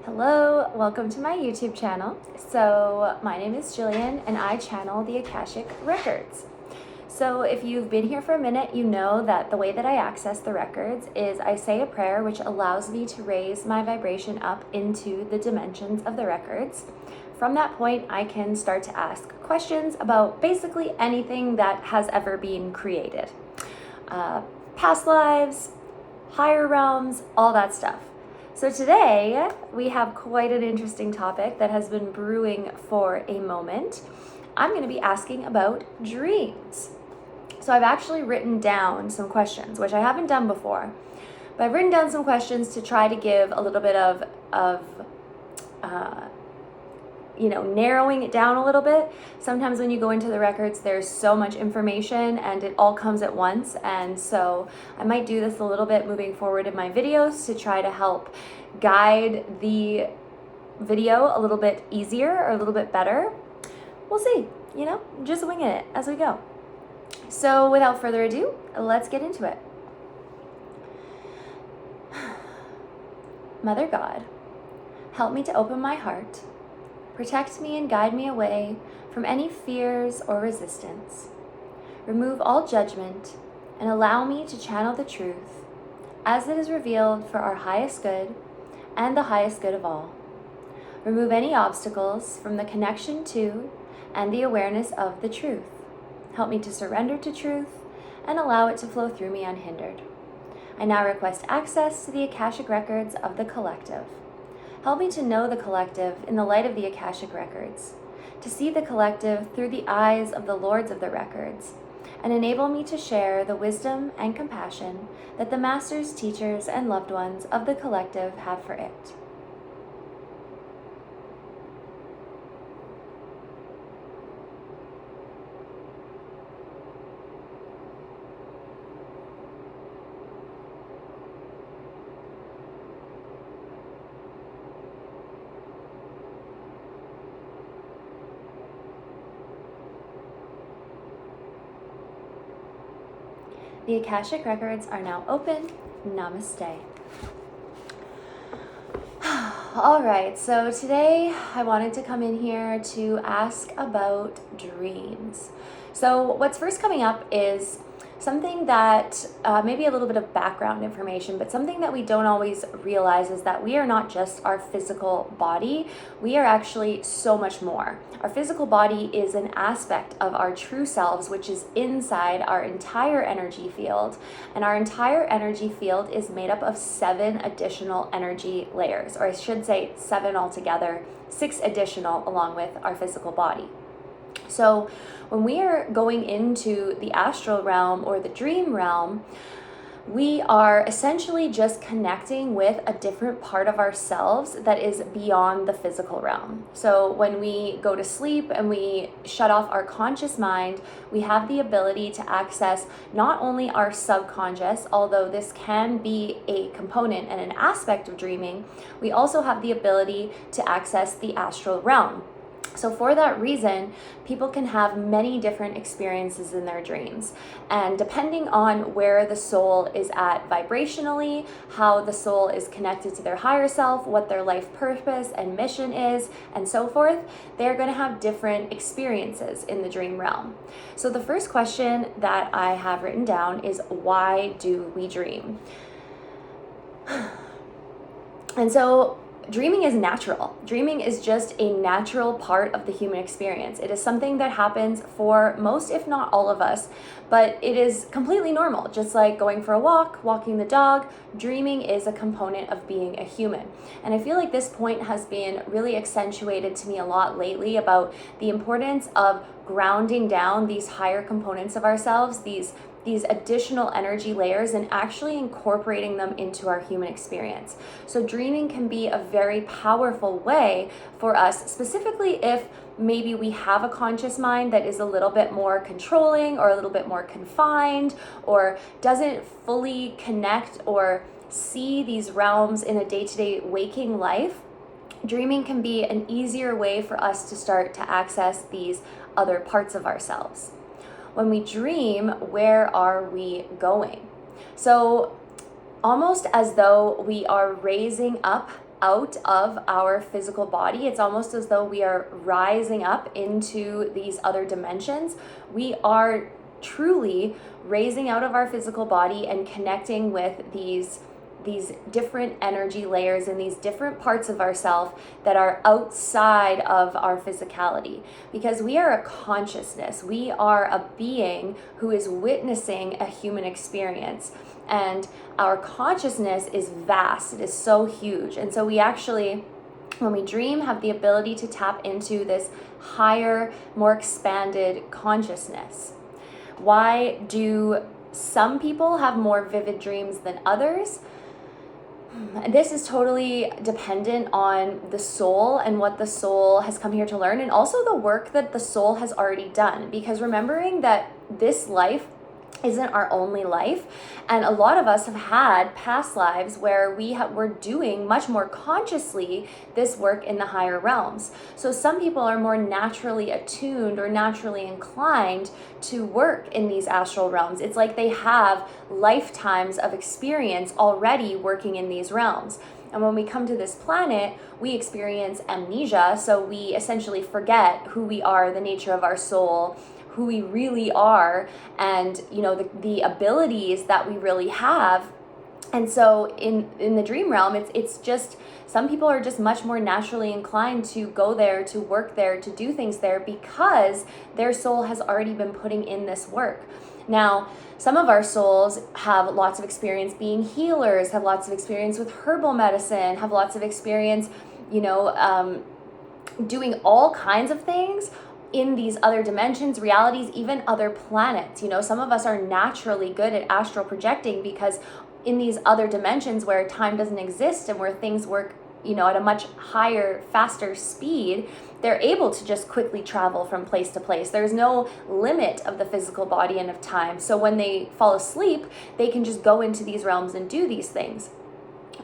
Hello, welcome to my YouTube channel. So my name is Jillian and I channel the Akashic records. So if you've been here for a minute, you know that the way that I access the records is I say a prayer which allows me to raise my vibration up into the dimensions of the records. From that point, I can start to ask questions about basically anything that has ever been created. Past lives, higher realms, all that stuff. So today we have quite an interesting topic that has been brewing for a moment. I'm going to be asking about dreams. So I've actually written down some questions, which I haven't done before, but I've written down some questions to try to give a little bit of narrowing it down a little bit. Sometimes when you go into the records, there's so much information and it all comes at once. And so I might do this a little bit moving forward in my videos to try to help guide the video a little bit easier or a little bit better. We'll see, just winging it as we go. So without further ado, let's get into it. Mother God, help me to open my heart. Protect me and guide me away from any fears or resistance. Remove all judgment and allow me to channel the truth as it is revealed for our highest good and the highest good of all. Remove any obstacles from the connection to and the awareness of the truth. Help me to surrender to truth and allow it to flow through me unhindered. I now request access to the Akashic records of the collective. Help me to know the collective in the light of the Akashic records, to see the collective through the eyes of the lords of the records, and enable me to share the wisdom and compassion that the masters, teachers, and loved ones of the collective have for it. The Akashic records are now open. Namaste. All right, so today I wanted to come in here to ask about dreams. So what's first coming up is something that maybe a little bit of background information, but something that we don't always realize is that we are not just our physical body. We are actually so much more. Our physical body is an aspect of our true selves, which is inside our entire energy field. And our entire energy field is made up of 7 additional energy layers, or I should say 7 altogether, 6 additional along with our physical body. So when we are going into the astral realm or the dream realm, we are essentially just connecting with a different part of ourselves that is beyond the physical realm. So when we go to sleep and we shut off our conscious mind, we have the ability to access not only our subconscious, although this can be a component and an aspect of dreaming, we also have the ability to access the astral realm. So for that reason, people can have many different experiences in their dreams. And depending on where the soul is at vibrationally, how the soul is connected to their higher self, what their life purpose and mission is, and so forth, they're going to have different experiences in the dream realm. So the first question that I have written down is, why do we dream? And so dreaming is natural. Dreaming is just a natural part of the human experience. It is something that happens for most, if not all of us, but it is completely normal. Just like going for a walk, walking the dog, dreaming is a component of being a human. And I feel like this point has been really accentuated to me a lot lately about the importance of grounding down these higher components of ourselves, these additional energy layers, and actually incorporating them into our human experience. So dreaming can be a very powerful way for us, specifically if maybe we have a conscious mind that is a little bit more controlling or a little bit more confined or doesn't fully connect or see these realms in a day-to-day waking life. Dreaming can be an easier way for us to start to access these other parts of ourselves. When we dream, where are we going? So almost as though we are raising up out of our physical body. It's almost as though we are rising up into these other dimensions. We are truly raising out of our physical body and connecting with these different energy layers and these different parts of ourself that are outside of our physicality, because we are a consciousness. We are a being who is witnessing a human experience, and our consciousness is vast. It is so huge. And so we actually, when we dream, have the ability to tap into this higher, more expanded consciousness. Why do some people have more vivid dreams than others? This is totally dependent on the soul and what the soul has come here to learn, and also the work that the soul has already done. Because remembering that this life isn't our only life, and a lot of us have had past lives where we're doing much more consciously this work in the higher realms. So some people are more naturally attuned or naturally inclined to work in these astral realms. It's like they have lifetimes of experience already working in these realms. And when we come to this planet, we experience amnesia, so we essentially forget who we are, the nature of our soul, who we really are, and the abilities that we really have. And so in the dream realm, it's just, some people are just much more naturally inclined to go there, to work there, to do things there, because their soul has already been putting in this work. Now, some of our souls have lots of experience being healers, have lots of experience with herbal medicine, have lots of experience, doing all kinds of things in these other dimensions, realities, even other planets. Some of us are naturally good at astral projecting, because in these other dimensions where time doesn't exist and where things work, at a much higher, faster speed, they're able to just quickly travel from place to place. There's no limit of the physical body and of time. So when they fall asleep, they can just go into these realms and do these things.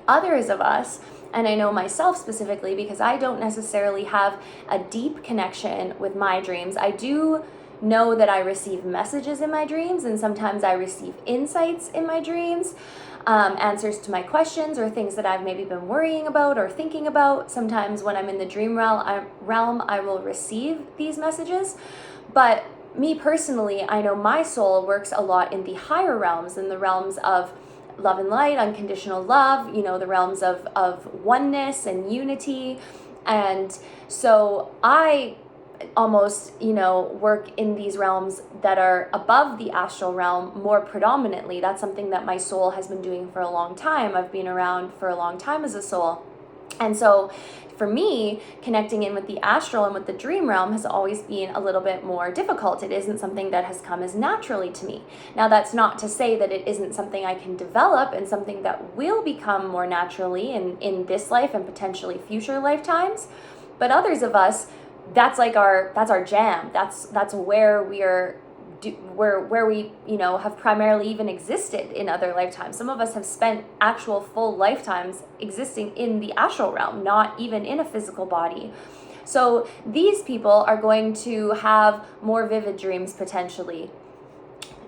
Others of us, and I know myself specifically, because I don't necessarily have a deep connection with my dreams. I do know that I receive messages in my dreams, and sometimes I receive insights in my dreams, answers to my questions or things that I've maybe been worrying about or thinking about. Sometimes when I'm in the dream realm, I will receive these messages. But me personally, I know my soul works a lot in the higher realms, in the realms of love and light, unconditional love, the realms of oneness and unity. And so I almost, work in these realms that are above the astral realm more predominantly. That's something that my soul has been doing for a long time. I've been around for a long time as a soul. And so for me, connecting in with the astral and with the dream realm has always been a little bit more difficult. It isn't something that has come as naturally to me. Now, that's not to say that it isn't something I can develop and something that will become more naturally in this life and potentially future lifetimes. But others of us, that's our jam. That's where we are, where we have primarily even existed in other lifetimes. Some of us have spent actual full lifetimes existing in the astral realm, not even in a physical body. So these people are going to have more vivid dreams potentially.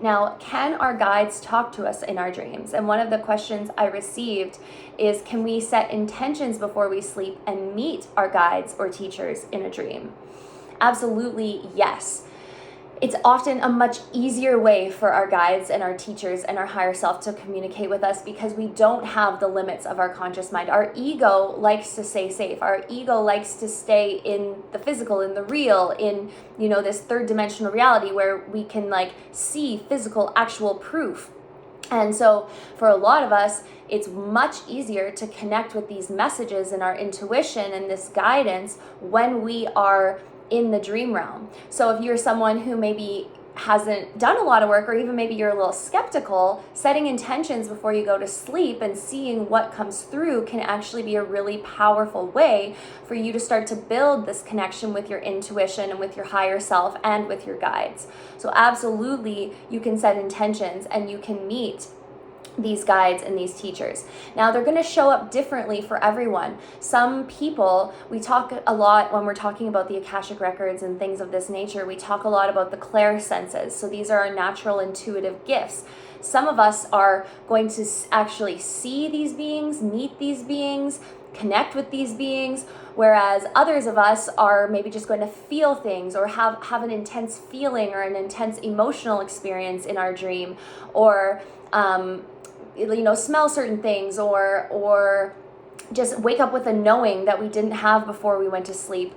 Now, can our guides talk to us in our dreams? And one of the questions I received is, can we set intentions before we sleep and meet our guides or teachers in a dream? Absolutely, yes. It's often a much easier way for our guides and our teachers and our higher self to communicate with us, because we don't have the limits of our conscious mind. Our ego likes to stay safe. Our ego likes to stay in the physical, in the real, in, this third dimensional reality where we can see physical, actual proof. And so for a lot of us, it's much easier to connect with these messages and our intuition and this guidance when we are in the dream realm. So if you're someone who maybe hasn't done a lot of work, or even maybe you're a little skeptical, setting intentions before you go to sleep and seeing what comes through can actually be a really powerful way for you to start to build this connection with your intuition and with your higher self and with your guides. So absolutely, you can set intentions and you can meet these guides and these teachers. Now, they're going to show up differently for everyone. Some people, we talk a lot when we're talking about the Akashic records and things of this nature, we talk a lot about the clairsenses. So these are our natural intuitive gifts. Some of us are going to actually see these beings, meet these beings, connect with these beings, whereas others of us are maybe just going to feel things or have an intense feeling or an intense emotional experience in our dream, or smell certain things, or just wake up with a knowing that we didn't have before we went to sleep.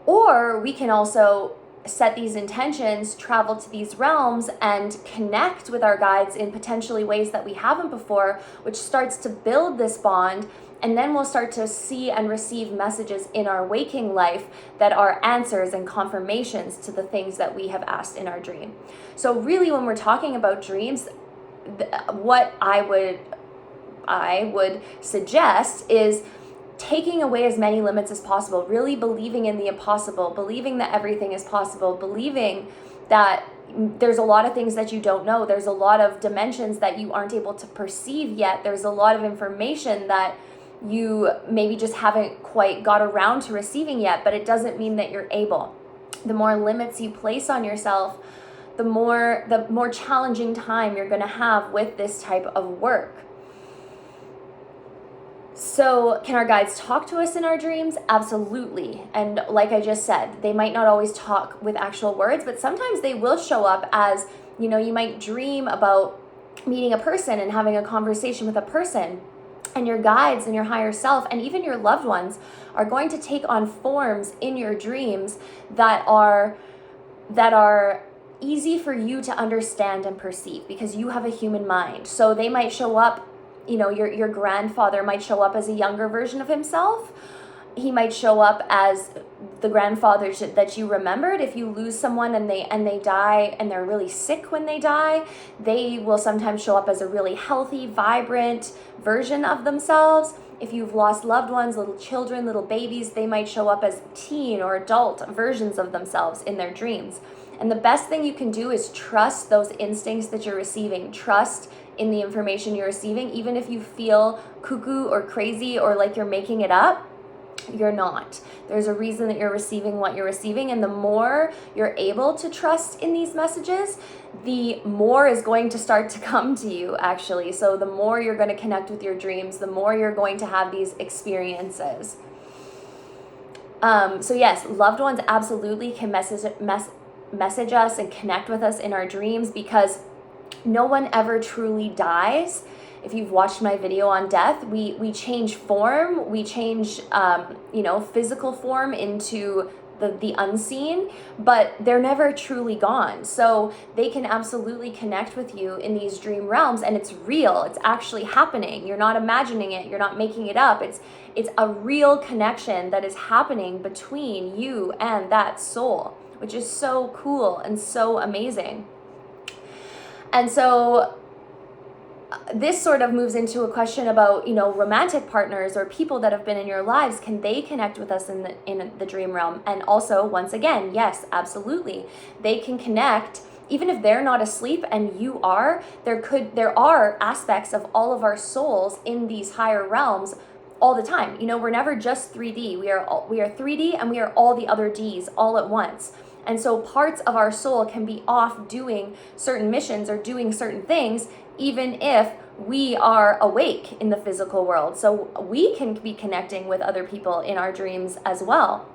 Or we can also set these intentions, travel to these realms, and connect with our guides in potentially ways that we haven't before, which starts to build this bond. And then we'll start to see and receive messages in our waking life that are answers and confirmations to the things that we have asked in our dream. So really, when we're talking about dreams, what I would suggest is taking away as many limits as possible, really believing in the impossible, believing that everything is possible, believing that there's a lot of things that you don't know. There's a lot of dimensions that you aren't able to perceive yet. There's a lot of information that you maybe just haven't quite got around to receiving yet, but it doesn't mean that you're able. The more limits you place on yourself, the more challenging time you're going to have with this type of work. So can our guides talk to us in our dreams? Absolutely. And like I just said, they might not always talk with actual words, but sometimes they will show up as, you might dream about meeting a person and having a conversation with a person, and your guides and your higher self and even your loved ones are going to take on forms in your dreams that are easy for you to understand and perceive, because you have a human mind. So they might show up, your grandfather might show up as a younger version of himself. He might show up as the grandfather that you remembered. If you lose someone and they die and they're really sick when they die, they will sometimes show up as a really healthy, vibrant version of themselves. If you've lost loved ones, little children, little babies, they might show up as teen or adult versions of themselves in their dreams. And the best thing you can do is trust those instincts that you're receiving. Trust in the information you're receiving. Even if you feel cuckoo or crazy or like you're making it up, you're not. There's a reason that you're receiving what you're receiving, and the more you're able to trust in these messages, the more is going to start to come to you, actually. So the more you're going to connect with your dreams, the more you're going to have these experiences. So yes, loved ones absolutely can message us and connect with us in our dreams, because no one ever truly dies. If you've watched my video on death, we change form, we change physical form into the unseen, but they're never truly gone. So they can absolutely connect with you in these dream realms, and it's real. It's actually happening. You're not imagining it. You're not making it up. It's a real connection that is happening between you and that soul, which is so cool and so amazing. And so this sort of moves into a question about, romantic partners or people that have been in your lives. Can they connect with us in the dream realm? And also, once again, yes, absolutely. They can connect even if they're not asleep and you are. There are aspects of all of our souls in these higher realms all the time. We're never just 3D. We are 3D, and we are all the other Ds all at once. And so parts of our soul can be off doing certain missions or doing certain things, even if we are awake in the physical world. So we can be connecting with other people in our dreams as well.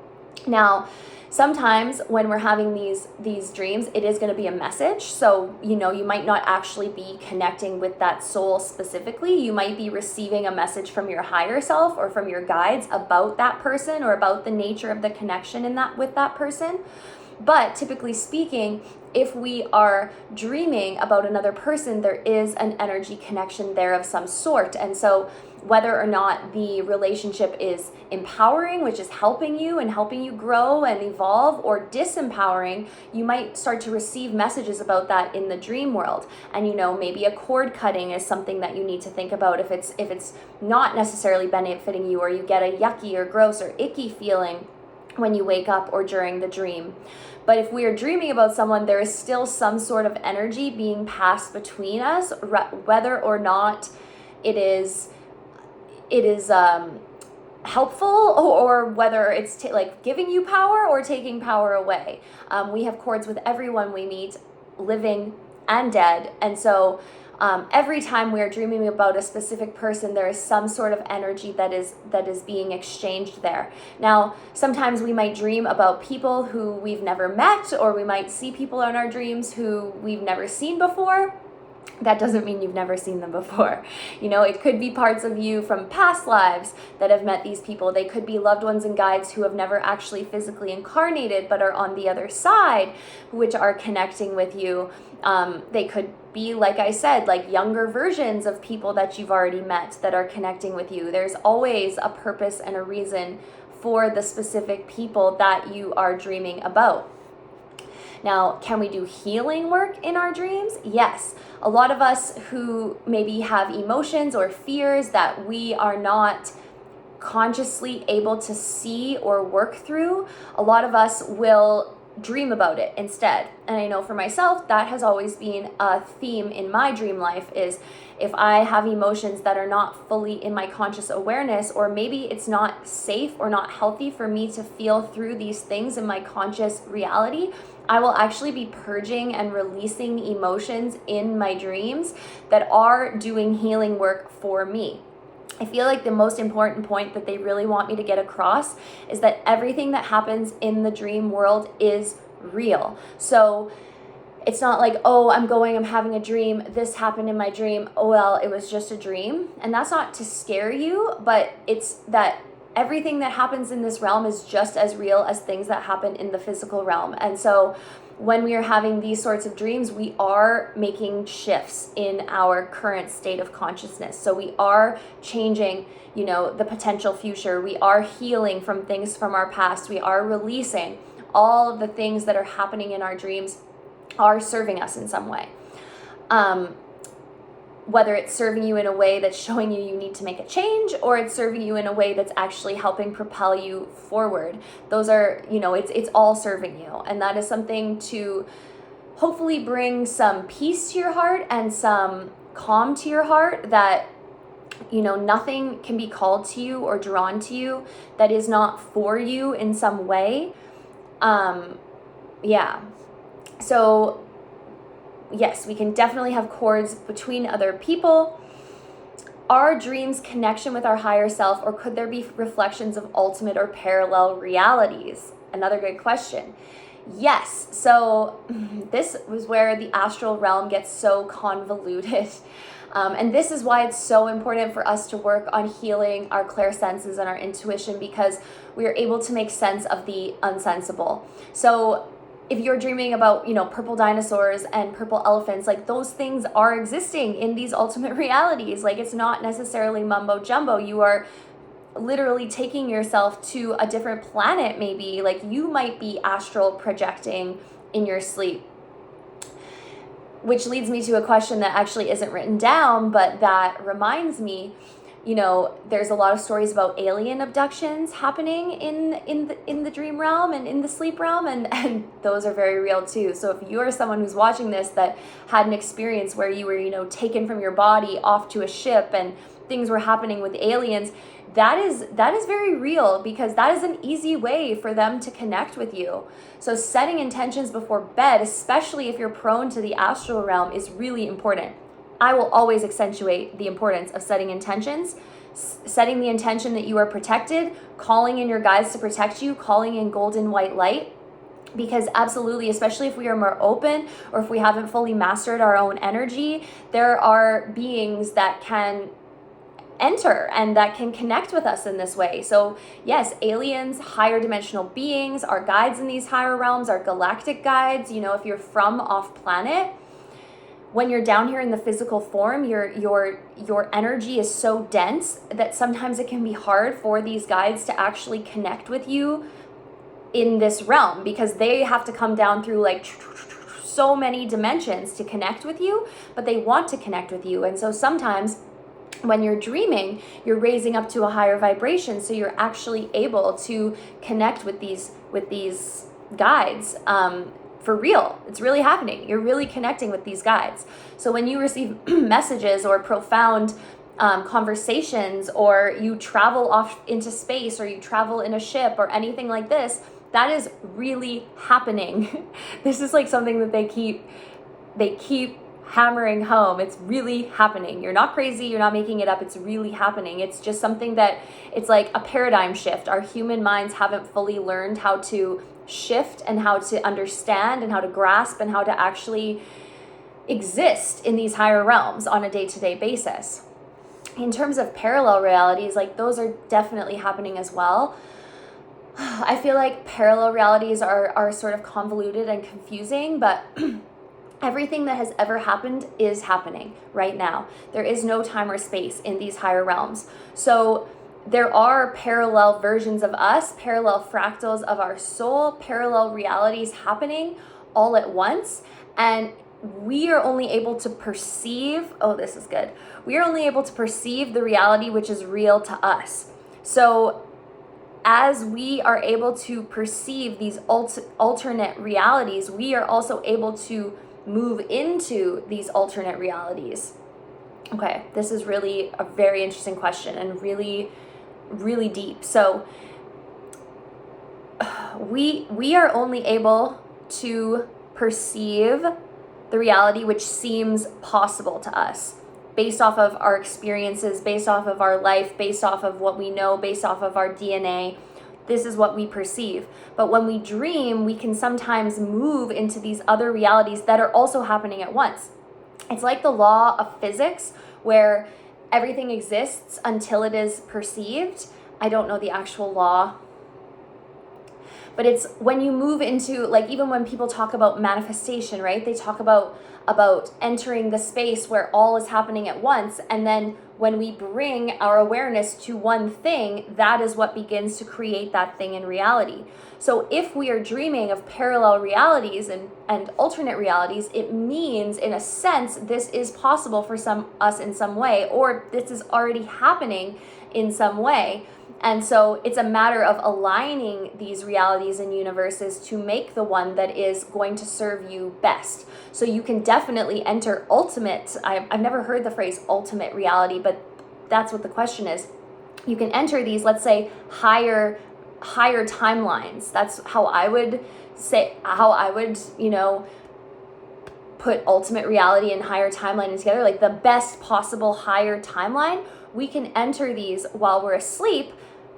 Now, sometimes when we're having these dreams, it is going to be a message. So, you might not actually be connecting with that soul specifically. You might be receiving a message from your higher self or from your guides about that person or about the nature of the connection with that person. But typically speaking, if we are dreaming about another person, there is an energy connection there of some sort. And so whether or not the relationship is empowering, which is helping you and helping you grow and evolve, or disempowering, you might start to receive messages about that in the dream world. And maybe a cord cutting is something that you need to think about if it's not necessarily benefiting you, or you get a yucky or gross or icky feeling when you wake up or during the dream. But if we are dreaming about someone, there is still some sort of energy being passed between us, whether or not it is helpful, or whether it's giving you power or taking power away. We have cords with everyone we meet, living and dead. And so Every time we are dreaming about a specific person, there is some sort of energy that is being exchanged there. Now, sometimes we might dream about people who we've never met, or we might see people in our dreams who we've never seen before. That doesn't mean you've never seen them before. You know, it could be parts of you from past lives that have met these people. They could be loved ones and guides who have never actually physically incarnated but are on the other side, which are connecting with you. They could be, like I said, like younger versions of people that you've already met that are connecting with you. There's always a purpose and a reason for the specific people that you are dreaming about. Now, can we do healing work in our dreams? Yes. A lot of us who maybe have emotions or fears that we are not consciously able to see or work through, a lot of us will dream about it instead. And I know for myself, that has always been a theme in my dream life, is if I have emotions that are not fully in my conscious awareness, or maybe it's not safe or not healthy for me to feel through these things in my conscious reality, I will actually be purging and releasing emotions in my dreams that are doing healing work for me. I feel like the most important point that they really want me to get across is that everything that happens in the dream world is real. So it's not like, oh, I'm having a dream, this happened in my dream, oh well, it was just a dream. And that's not to scare you, but it's that everything that happens in this realm is just as real as things that happen in the physical realm. And so when we are having these sorts of dreams, we are making shifts in our current state of consciousness. So we are changing, the potential future. We are healing from things from our past. We are releasing all of the things that are happening in our dreams are serving us in some way. Whether it's serving you in a way that's showing you need to make a change, or it's serving you in a way that's actually helping propel you forward. Those are, it's all serving you. And that is something to hopefully bring some peace to your heart and some calm to your heart, that, nothing can be called to you or drawn to you that is not for you in some way. So yes, we can definitely have cords between other people. Are dreams connection with our higher self, or could there be reflections of ultimate or parallel realities? Another good question. Yes. So this was where the astral realm gets so convoluted. And this is why it's so important for us to work on healing our clairsenses and our intuition, because we are able to make sense of the unsensible. So if you're dreaming about, purple dinosaurs and purple elephants, like those things are existing in these ultimate realities. Like, it's not necessarily mumbo jumbo. You are literally taking yourself to a different planet, maybe. Like, you might be astral projecting in your sleep. Which leads me to a question that actually isn't written down, but that reminds me, there's a lot of stories about alien abductions happening in the dream realm and in the sleep realm, and those are very real too. So if you're someone who's watching this that had an experience where you were, taken from your body off to a ship and things were happening with aliens, that is very real, because that is an easy way for them to connect with you. So setting intentions before bed, especially if you're prone to the astral realm, is really important. I will always accentuate the importance of setting intentions, setting the intention that you are protected, calling in your guides to protect you, calling in golden white light. Because absolutely, especially if we are more open, or if we haven't fully mastered our own energy, there are beings that can enter and that can connect with us in this way. So yes, aliens, higher dimensional beings, our guides in these higher realms, our galactic guides. If you're from off planet, when you're down here in the physical form, your energy is so dense that sometimes it can be hard for these guides to actually connect with you in this realm, because they have to come down through like so many dimensions to connect with you, but they want to connect with you. And so sometimes when you're dreaming, you're raising up to a higher vibration, so you're actually able to connect with these guides. For real, it's really happening. You're really connecting with these guides. So when you receive messages or profound conversations, or you travel off into space, or you travel in a ship or anything like this, that is really happening. This is like something that they keep hammering home. It's really happening. You're not crazy. You're not making it up. It's really happening. It's just something that it's like a paradigm shift. Our human minds haven't fully learned how to shift and how to understand and how to grasp and how to actually exist in these higher realms on a day-to-day basis. In terms of parallel realities, like those are definitely happening as well. I feel like parallel realities are sort of convoluted and confusing, but everything that has ever happened is happening right now. There is no time or space in these higher realms. So there are parallel versions of us, parallel fractals of our soul, parallel realities happening all at once. And we are only able to perceive, oh, this is good. We are only able to perceive the reality which is real to us. So as we are able to perceive these alternate realities, we are also able to move into these alternate realities. Okay, this is really a very interesting question and really, really deep. So we are only able to perceive the reality which seems possible to us based off of our experiences, based off of our life, based off of what we know, based off of our DNA. This is what we perceive. But when we dream, we can sometimes move into these other realities that are also happening at once. It's like the law of physics where everything exists until it is perceived. I don't know the actual law, but it's when you move into, like, even when people talk about manifestation, right? They talk about entering the space where all is happening at once. And then when we bring our awareness to one thing, that is what begins to create that thing in reality. So if we are dreaming of parallel realities and alternate realities, it means, in a sense, this is possible for us in some way, or this is already happening in some way. And so it's a matter of aligning these realities and universes to make the one that is going to serve you best. So you can definitely enter ultimate, I've never heard the phrase ultimate reality, but that's what the question is. You can enter these, let's say, higher timelines. That's how I would say, put ultimate reality and higher timeline together, like the best possible higher timeline. We can enter these while we're asleep,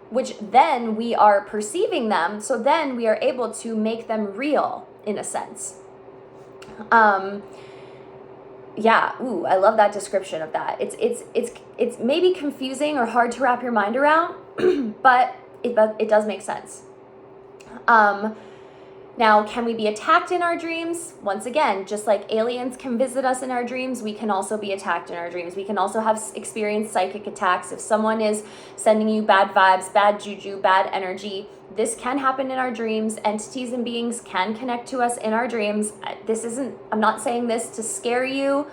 which then we are perceiving them. So then we are able to make them real in a sense. I love that description of that. It's maybe confusing or hard to wrap your mind around, but it does make sense. Now, can we be attacked in our dreams? Once again, just like aliens can visit us in our dreams, we can also be attacked in our dreams. We can also have experienced psychic attacks. If someone is sending you bad vibes, bad juju, bad energy, this can happen in our dreams. Entities and beings can connect to us in our dreams. I'm not saying this to scare you.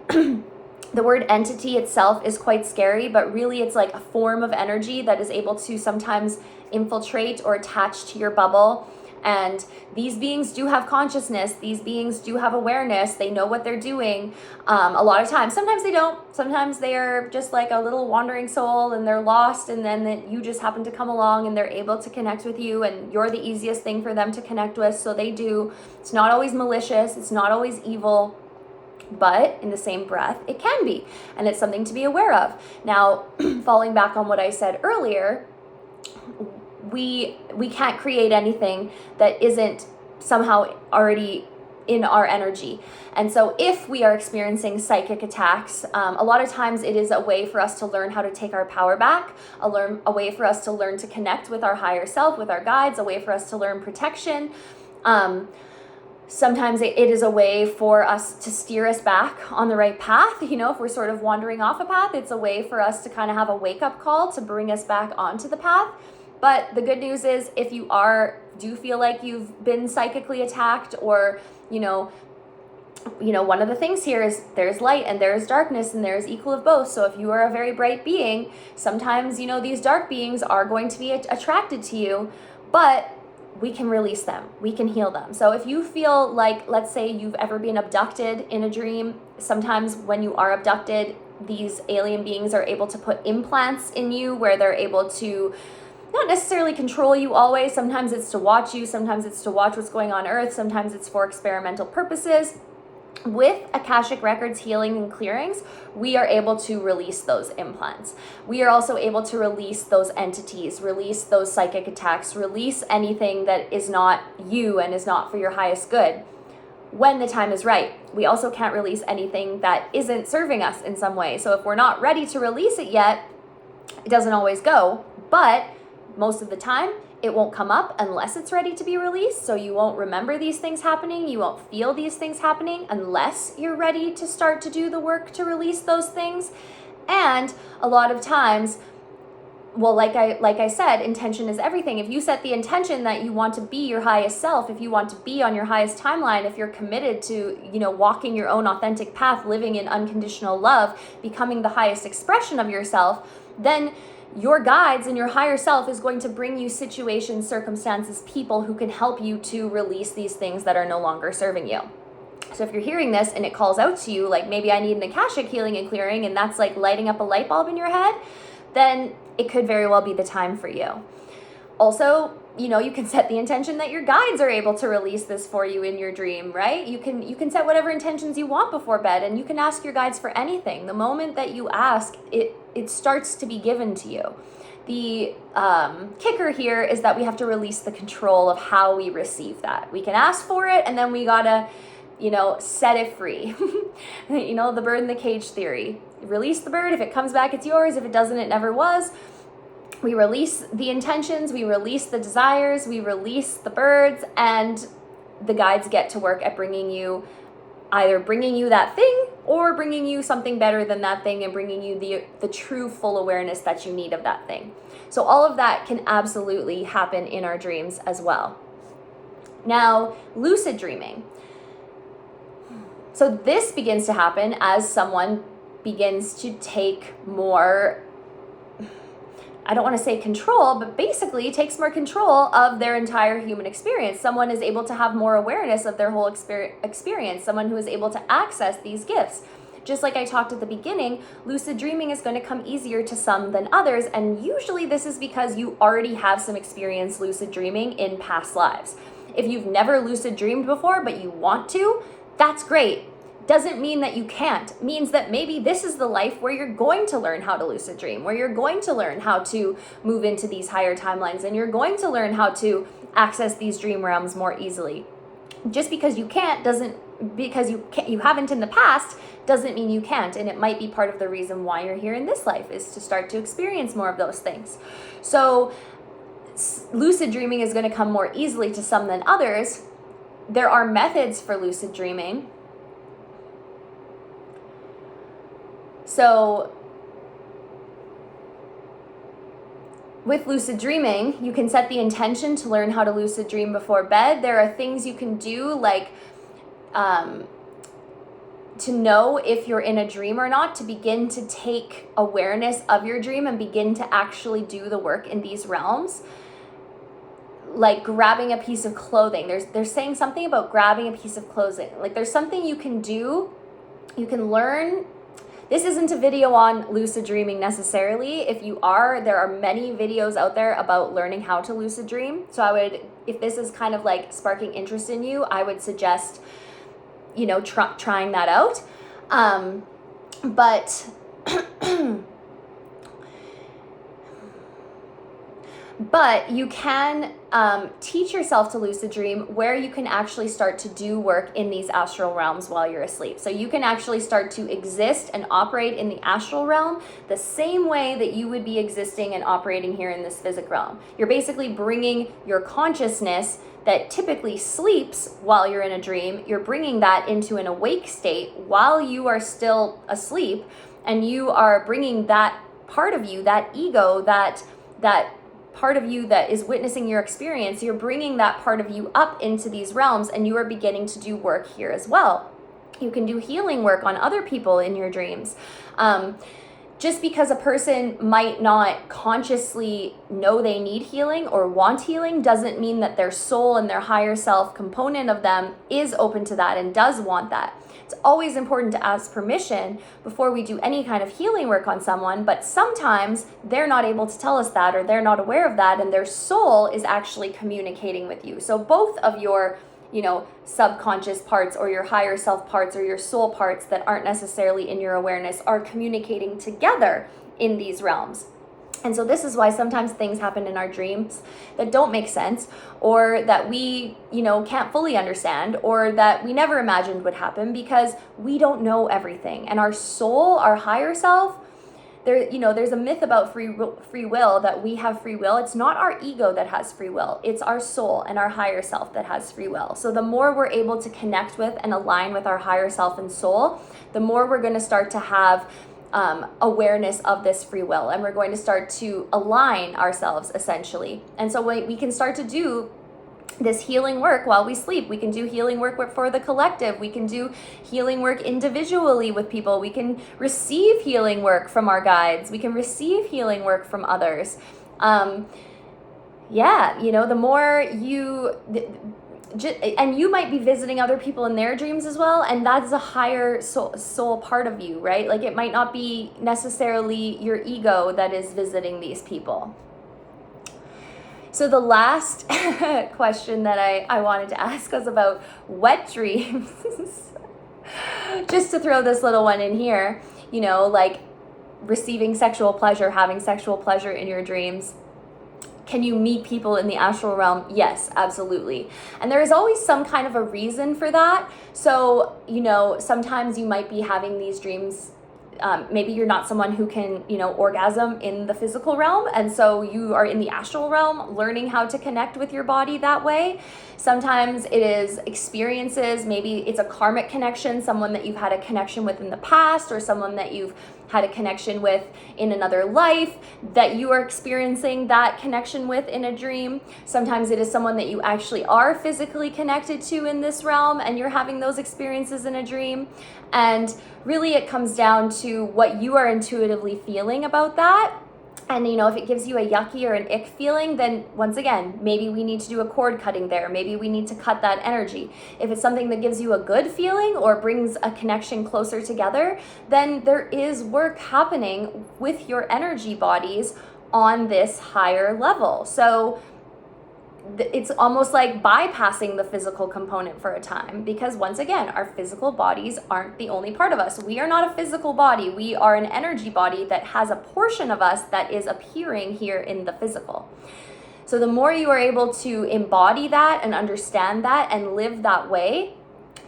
The word entity itself is quite scary, but really it's like a form of energy that is able to sometimes infiltrate or attach to your bubble. And these beings do have consciousness. These beings do have awareness. They know what they're doing. A lot of times, sometimes they don't. Sometimes they are just like a little wandering soul and they're lost. And then you just happen to come along and they're able to connect with you. And you're the easiest thing for them to connect with. So they do. It's not always malicious. It's not always evil. But in the same breath, it can be. And it's something to be aware of. Now, falling back on what I said earlier, we can't create anything that isn't somehow already in our energy. And so if we are experiencing psychic attacks, a lot of times it is a way for us to learn how to take our power back, a way for us to learn to connect with our higher self, with our guides, a way for us to learn protection. Sometimes it is a way for us to steer us back on the right path. If we're sort of wandering off a path, it's a way for us to kind of have a wake-up call to bring us back onto the path. But the good news is, if you do feel like you've been psychically attacked, or, one of the things here is there's light and there's darkness and there's equal of both. So if you are a very bright being, sometimes, these dark beings are going to be attracted to you, but we can release them. We can heal them. So if you feel like, let's say you've ever been abducted in a dream, sometimes when you are abducted, these alien beings are able to put implants in you where they're able to not necessarily control you always. Sometimes it's to watch you. Sometimes it's to watch what's going on Earth. Sometimes it's for experimental purposes. With Akashic Records healing and clearings, we are able to release those implants. We are also able to release those entities, release those psychic attacks, release anything that is not you and is not for your highest good when the time is right. We also can't release anything that isn't serving us in some way. So if we're not ready to release it yet, it doesn't always go, but most of the time, it won't come up unless it's ready to be released. So you won't remember these things happening. You won't feel these things happening unless you're ready to start to do the work to release those things. And a lot of times, well, like I said, intention is everything. If you set the intention that you want to be your highest self, if you want to be on your highest timeline, if you're committed to, walking your own authentic path, living in unconditional love, becoming the highest expression of yourself, then your guides and your higher self is going to bring you situations, circumstances, people who can help you to release these things that are no longer serving you. So if you're hearing this and it calls out to you, like maybe I need an Akashic healing and clearing, and that's like lighting up a light bulb in your head, then it could very well be the time for you. Also, you can set the intention that your guides are able to release this for you in your dream, right? You can set whatever intentions you want before bed, and you can ask your guides for anything. The moment that you ask, it starts to be given to you. The kicker here is that we have to release the control of how we receive that. We can ask for it, and then we gotta, set it free. The bird in the cage theory. Release the bird. If it comes back, it's yours. If it doesn't, it never was. We release the intentions, we release the desires, we release the birds, and the guides get to work at either bringing you that thing or bringing you something better than that thing and bringing you the true full awareness that you need of that thing. So all of that can absolutely happen in our dreams as well. Now, lucid dreaming. So this begins to happen as someone begins to take more, I don't want to say control, but basically takes more control of their entire human experience. Someone is able to have more awareness of their whole experience. Someone who is able to access these gifts. Just like I talked at the beginning, lucid dreaming is going to come easier to some than others. And usually this is because you already have some experience lucid dreaming in past lives. If you've never lucid dreamed before, but you want to, that's great. Doesn't mean that you can't. It means that maybe this is the life where you're going to learn how to lucid dream, where you're going to learn how to move into these higher timelines, and you're going to learn how to access these dream realms more easily. Just because you can't you haven't in the past doesn't mean you can't, and it might be part of the reason why you're here in this life is to start to experience more of those things. So lucid dreaming is going to come more easily to some than others. There are methods for lucid dreaming. So with lucid dreaming, you can set the intention to learn how to lucid dream before bed. There are things you can do like to know if you're in a dream or not, to begin to take awareness of your dream and begin to actually do the work in these realms. Like grabbing a piece of clothing. They're saying something about grabbing a piece of clothing. Like there's something you can do, you can learn. This isn't a video on lucid dreaming necessarily. If you are, there are many videos out there about learning how to lucid dream. So if this is kind of like sparking interest in you, I would suggest, trying that out. But you can teach yourself to lucid dream where you can actually start to do work in these astral realms while you're asleep. So you can actually start to exist and operate in the astral realm the same way that you would be existing and operating here in this physical realm. You're basically bringing your consciousness that typically sleeps while you're in a dream, you're bringing that into an awake state while you are still asleep, and you are bringing that part of you, that ego, that part of you that is witnessing your experience, you're bringing that part of you up into these realms, and you are beginning to do work here as well. You can do healing work on other people in your dreams. Just because a person might not consciously know they need healing or want healing doesn't mean that their soul and their higher self component of them is open to that and does want that. It's always important to ask permission before we do any kind of healing work on someone, but sometimes they're not able to tell us that, or they're not aware of that, and their soul is actually communicating with you. So both of your subconscious parts or your higher self parts or your soul parts that aren't necessarily in your awareness are communicating together in these realms. And so this is why sometimes things happen in our dreams that don't make sense, or that we, can't fully understand, or that we never imagined would happen, because we don't know everything. And our soul, our higher self, there's a myth about free will, that we have free will. It's not our ego that has free will. It's our soul and our higher self that has free will. So the more we're able to connect with and align with our higher self and soul, the more we're going to start to have awareness of this free will, and we're going to start to align ourselves, essentially. And so we can start to do this healing work while we sleep. We can do healing work for the collective. We can do healing work individually with people. We can receive healing work from our guides. We can receive healing work from others. The more and you might be visiting other people in their dreams as well, and that's a higher soul part of you, right? Like, it might not be necessarily your ego that is visiting these people. So the last question that I wanted to ask was about wet dreams. Just to throw this little one in here, like receiving sexual pleasure, having sexual pleasure in your dreams. Can you meet people in the astral realm? Yes, absolutely. And there is always some kind of a reason for that. So, sometimes you might be having these dreams. Maybe you're not someone who can, orgasm in the physical realm. And so you are in the astral realm learning how to connect with your body that way. Sometimes it is experiences. Maybe it's a karmic connection, someone that you've had a connection with in the past, or someone that you've had a connection with in another life that you are experiencing that connection with in a dream. Sometimes it is someone that you actually are physically connected to in this realm, and you're having those experiences in a dream. And really it comes down to what you are intuitively feeling about that. And, if it gives you a yucky or an ick feeling, then once again, maybe we need to do a cord cutting there. Maybe we need to cut that energy. If it's something that gives you a good feeling or brings a connection closer together, then there is work happening with your energy bodies on this higher level. So it's almost like bypassing the physical component for a time, because once again, our physical bodies aren't the only part of us. We are not a physical body. We are an energy body that has a portion of us that is appearing here in the physical. So the more you are able to embody that and understand that and live that way,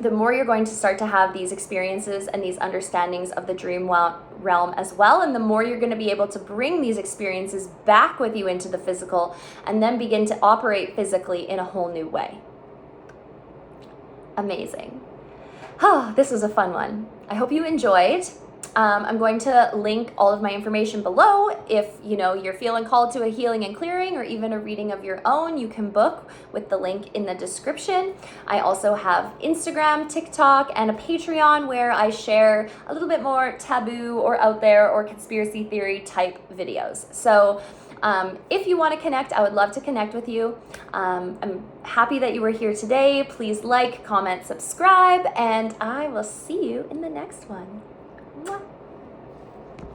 the more you're going to start to have these experiences and these understandings of the dream realm as well. And the more you're going to be able to bring these experiences back with you into the physical, and then begin to operate physically in a whole new way. Amazing. Oh, this was a fun one. I hope you enjoyed. I'm going to link all of my information below. If you're feeling called to a healing and clearing, or even a reading of your own, you can book with the link in the description. I also have Instagram, TikTok, and a Patreon where I share a little bit more taboo or out there or conspiracy theory type videos. So if you want to connect, I would love to connect with you. I'm happy that you were here today. Please like, comment, subscribe, and I will see you in the next one.